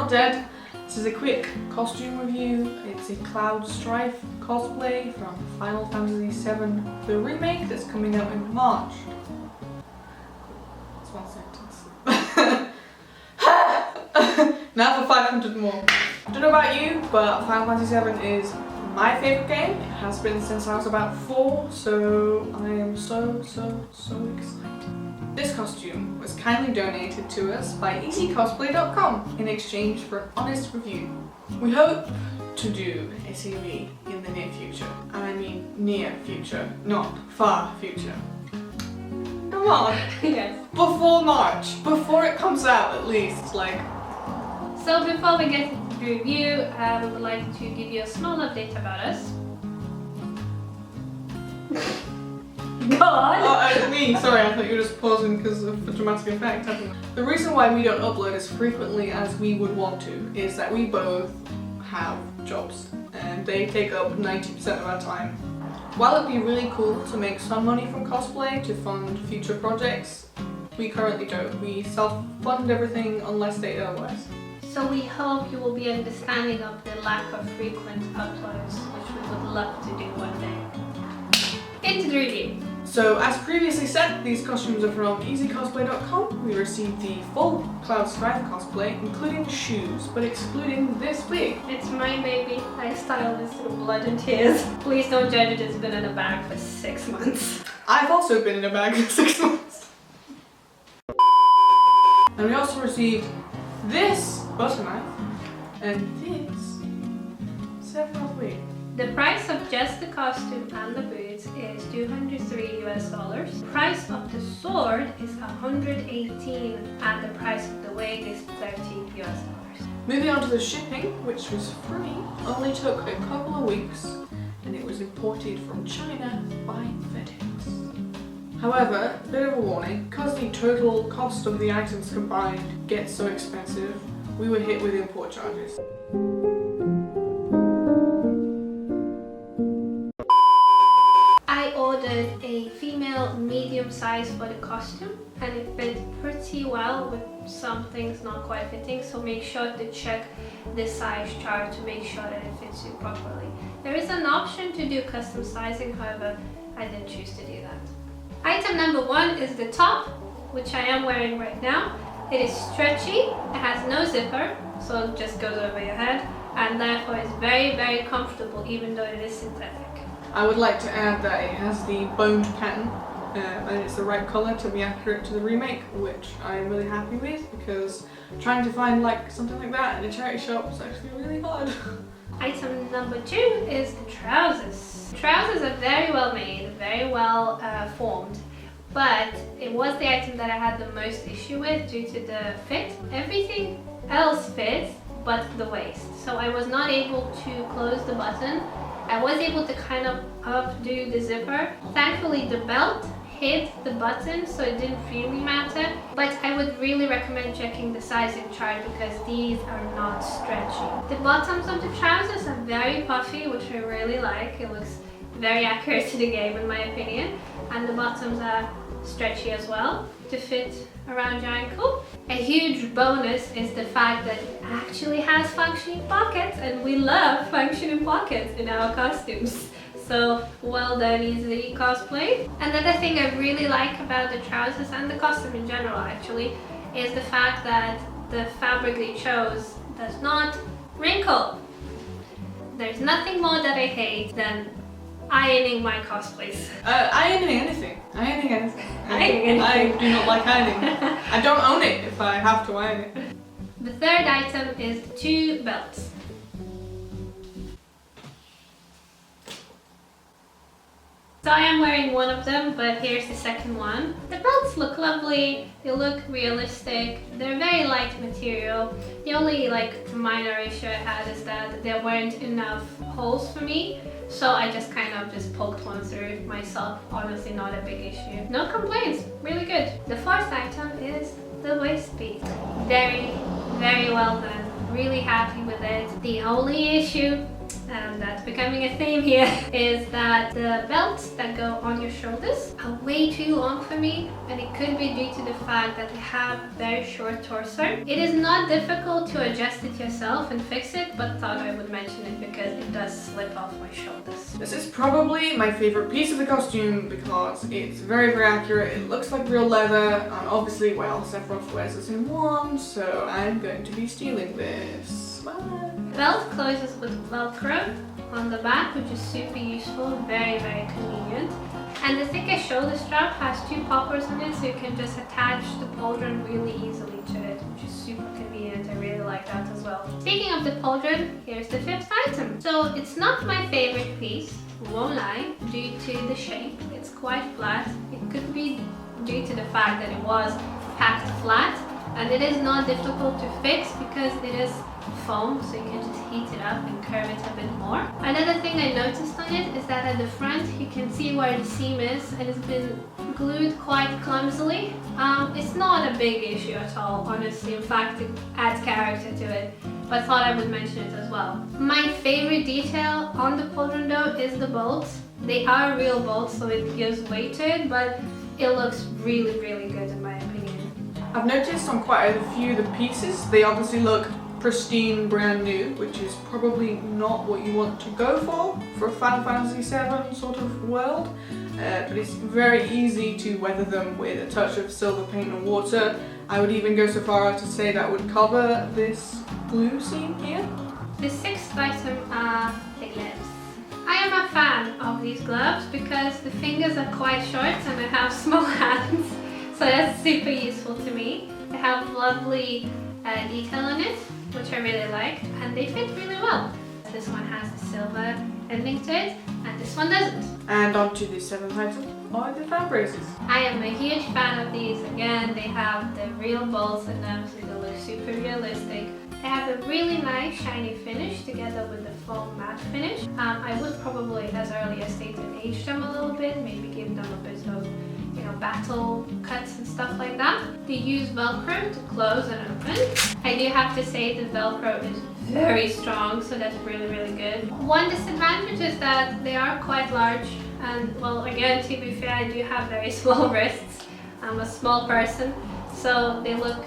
not dead. This is a quick costume review. It's a Cloud Strife cosplay from Final Fantasy VII, the remake that's coming out in March. That's one sentence. Now for 500 more. I don't know about you, but Final Fantasy VII is my favourite game. It has been since I was about 4, so I am so excited. This costume was kindly donated to us by EZCosplay.com in exchange for an honest review. We hope to do a CV in the near future. And I mean near future, not far future. Come on! Yes. Before March, before it comes out at least, like. So before we get into the review, we would like to give you a small update about us. Go on! Oh, me, sorry, I thought you were just pausing because of the dramatic effect. The reason why we don't upload as frequently as we would want to is that we both have jobs and they take up 90% of our time. While it'd be really cool to make some money from cosplay to fund future projects, we currently don't. We self-fund everything unless they otherwise. So we hope you will be understanding of the lack of frequent uploads, which we would love to do one day. Into the review. So as previously said, these costumes are from EZCosplay.com. We received the full Cloud Strife cosplay, including shoes, but excluding this wig. It's my baby. I styled this through blood and tears. Please don't judge it, it's been in a bag for 6 months. I've also been in a bag for 6 months. And we also received this butter knife and this Sephiroth wig. The price of just the costume and the boots is $203 US. The price of the sword is $118 and the price of the wig is $30 US. Moving on to the shipping, which was free, only took a couple of weeks and it was imported from China by FedEx. However, a bit of a warning, because the total cost of the items combined gets so expensive, we were hit with import charges. I ordered a female medium size for the costume and it fit pretty well with some things not quite fitting, so make sure to check the size chart to make sure that it fits you properly. There is an option to do custom sizing, however I didn't choose to do that. Item number 1 is the top, which I am wearing right now. It is stretchy, it has no zipper, so it just goes over your head, and therefore it's very comfortable even though it is synthetic. I would like to add that it has the boned pattern and it's the right colour to be accurate to the remake, which I'm really happy with because trying to find like something like that in a charity shop is actually really hard. Item number 2 is the trousers. Trousers are very well made, very well formed, but it was the item that I had the most issue with due to the fit. Everything else fits but the waist. So I was not able to close the button. I was able to kind of updo the zipper. Thankfully the belt hid the button so it didn't really matter, but I would really recommend checking the sizing chart because these are not stretchy. The bottoms of the trousers are very puffy, which I really like. It looks very accurate to the game in my opinion, and the bottoms are stretchy as well to fit around your ankle. A huge bonus is the fact that it actually has functioning pockets, and we love functioning pockets in our costumes. So well done EZCosplay. Another thing I really like about the trousers and the costume in general actually is the fact that the fabric they chose does not wrinkle. There's nothing more that I hate than ironing my cosplays. Ironing anything. Ironing anything. I do not like ironing. I don't own it if I have to iron it. The third item is 2 belts. So I am wearing one of them, but here's the second one. The belts look lovely, they look realistic, they're very light material. The only minor issue I had is that there weren't enough holes for me, so I just poked one through myself. Honestly, not a big issue. No complaints, really good. The fourth item is the waist bead. Very well done, really happy with it. The only issue and that's becoming a theme here, is that the belts that go on your shoulders are way too long for me, and it could be due to the fact that I have a very short torso. It is not difficult to adjust it yourself and fix it, but thought I would mention it because it does slip off my shoulders. This is probably my favorite piece of the costume because it's very, very accurate. It looks like real leather, and obviously, well, Sephiroth wears the same one, so I'm going to be stealing this. Bye. The belt closes with Velcro on the back, which is super useful, very, very convenient. And the thicker shoulder strap has two poppers on it, so you can just attach the pauldron really easily to it, which is super convenient. I really like that as well. Speaking of the pauldron, here's the fifth item. So it's not my favorite piece, won't lie, due to the shape. It's quite flat. It could be due to the fact that it was packed flat, and it is not difficult to fix because it is foam, so you can just heat it up and curve it a bit more. Another thing I noticed on it is that at the front you can see where the seam is, and it's been glued quite clumsily. It's not a big issue at all, honestly. In fact, it adds character to it, but I thought I would mention it as well. My favorite detail on the pauldron though is the bolts. They are real bolts, so it gives weight to it, but it looks really, really good in my opinion. I've noticed on quite a few of the pieces, they obviously look pristine, brand new, which is probably not what you want to go for a Final Fantasy VII sort of world. But it's very easy to weather them with a touch of silver paint and water. I would even go so far as to say that would cover this glue seam here. The sixth item are the gloves. I am a fan of these gloves because the fingers are quite short and I have small hands, so that's super useful to me. They have lovely detail on it, which I really like, and they fit really well. This one has a silver ending to it, and this one doesn't. And on to the seventh item are the fan braces. I am a huge fan of these. Again, they have the real bolts in them, so they look super realistic. They have a really nice shiny finish together with the foam matte finish. I would probably, as earlier stated, age them a little bit, maybe give them a bit of battle cuts and stuff like that. They use Velcro to close and open. I do have to say the Velcro is very strong, so that's really, really good. One disadvantage is that they are quite large, and well, again, to be fair, I do have very small wrists. I'm a small person, so they look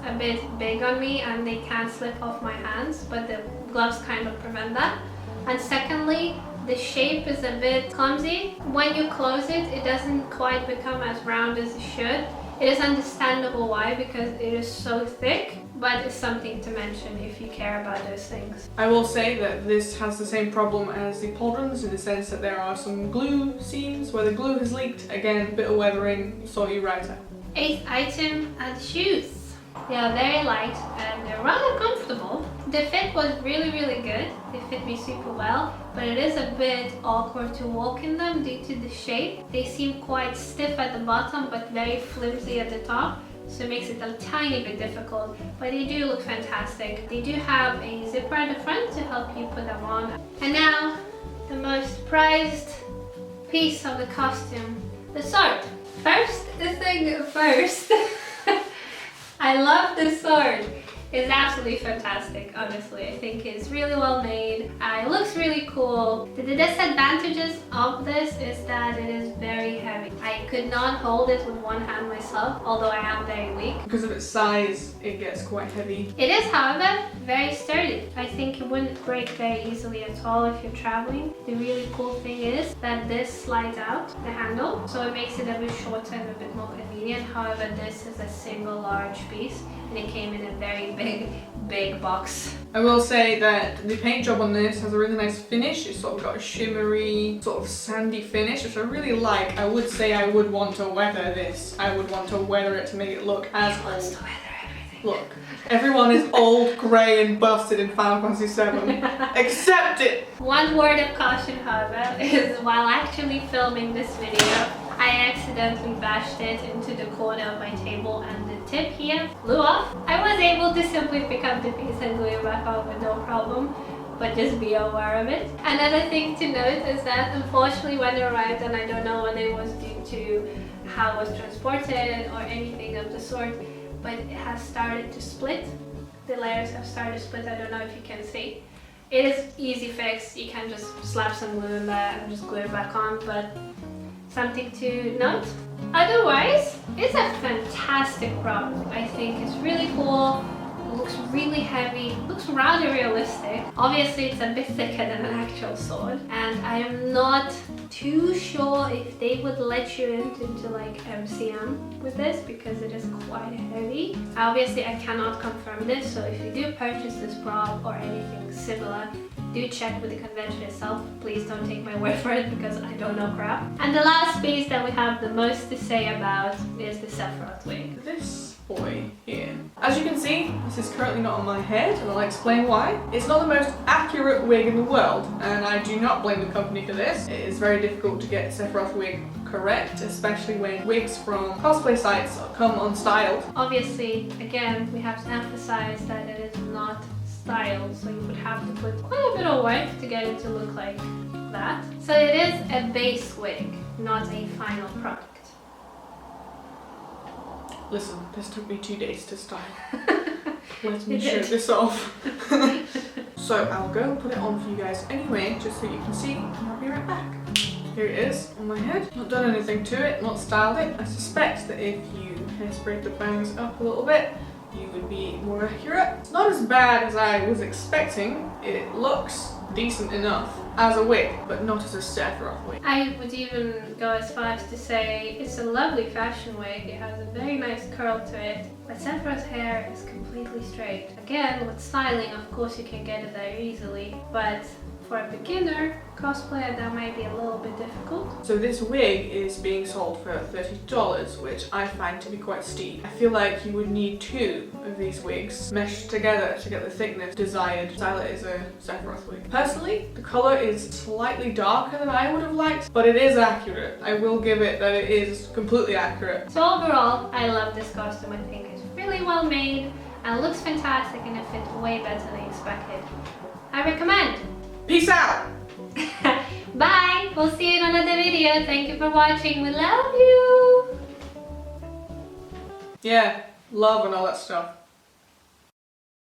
a bit big on me and they can slip off my hands, but the gloves kind of prevent that. And secondly, the shape is a bit clumsy. When you close it, it doesn't quite become as round as it should. It is understandable why, because it is so thick, but it's something to mention if you care about those things. I will say that this has the same problem as the pauldrons in the sense that there are some glue seams where the glue has leaked. Again, a bit of weathering, sort you right out. Eighth item are the shoes. They are very light and they're rather comfortable. The fit was really, really good. They fit me super well, but it is a bit awkward to walk in them due to the shape. They seem quite stiff at the bottom but very flimsy at the top, so it makes it a tiny bit difficult, but they do look fantastic. They do have a zipper at the front to help you put them on. And now, the most prized piece of the costume, the sword. First thing first. I love this sword. It's absolutely fantastic, honestly. I think it's really well made. It looks really cool. The disadvantages of this is that it is very heavy. I could not hold it with one hand myself, although I am very weak. Because of its size, it gets quite heavy. It is, however, very sturdy. I think it wouldn't break very easily at all if you're traveling. The really cool thing is that this slides out, the handle, so it makes it a bit shorter and a bit more convenient. However, this is a single large piece, and it came in a very big box. I will say that the paint job on this has a really nice finish. It's sort of got a shimmery, sort of sandy finish, which I really like. I would say I would want to weather this. I would want to weather it to make it look as old. Look, everyone is old, grey and busted in Final Fantasy VII. Accept it! One word of caution, however, is while actually filming this video, I accidentally bashed it into the corner of my table and the tip here flew off. I was able to simply pick up the piece and glue it back on with no problem, but just be aware of it. Another thing to note is that unfortunately when it arrived, and I don't know whether it was due to how it was transported or anything of the sort, but it has started to split. The layers have started to split. I don't know if you can see. It is easy fix. You can just slap some glue in there and just glue it back on, but something to note. Otherwise, it's a fantastic product. I think it's really cool. It looks really heavy, looks rather realistic. Obviously it's a bit thicker than an actual sword, and I am not too sure if they would let you into like MCM with this because it is quite heavy. Obviously I cannot confirm this, so if you do purchase this prop or anything similar, do check with the convention itself. Please don't take my word for it because I don't know crap. And the last piece that we have the most to say about is the Sephiroth wig. This boy here. As you can see, this is currently not on my head, and I'll explain why. It's not the most accurate wig in the world, and I do not blame the company for this. It is very difficult to get Sephiroth wig correct, especially when wigs from cosplay sites come unstyled. Obviously, again, we have to emphasize that it is not styled, so you would have to put quite a bit of work to get it to look like that. So it is a base wig, not a final product. Listen, this took me 2 days to style. Let me show this off. So I'll go and put it on for you guys anyway, just so you can see, and I'll be right back. Here it is on my head. Not done anything to it, not styled it. I suspect that if you hairsprayed the bangs up a little bit, you would be more accurate. It's not as bad as I was expecting. It looks decent enough as a wig, but not as a Sephiroth wig. I would even go as far as to say it's a lovely fashion wig. It has a very nice curl to it, but Sephiroth's hair is completely straight. Again, with styling, of course you can get it there easily, but for a beginner cosplayer that might be a little bit difficult. So this wig is being sold for $30, which I find to be quite steep. I feel like you would need 2 of these wigs meshed together to get the thickness desired to style it as a Sephiroth wig. Personally, the colour is slightly darker than I would have liked, but it is accurate. I will give it that it is completely accurate. So overall, I love this costume. I think it's really well made and looks fantastic, and it fits way better than expected. I recommend. Peace out! Bye! We'll see you in another video. Thank you for watching. We love you! Yeah, love and all that stuff.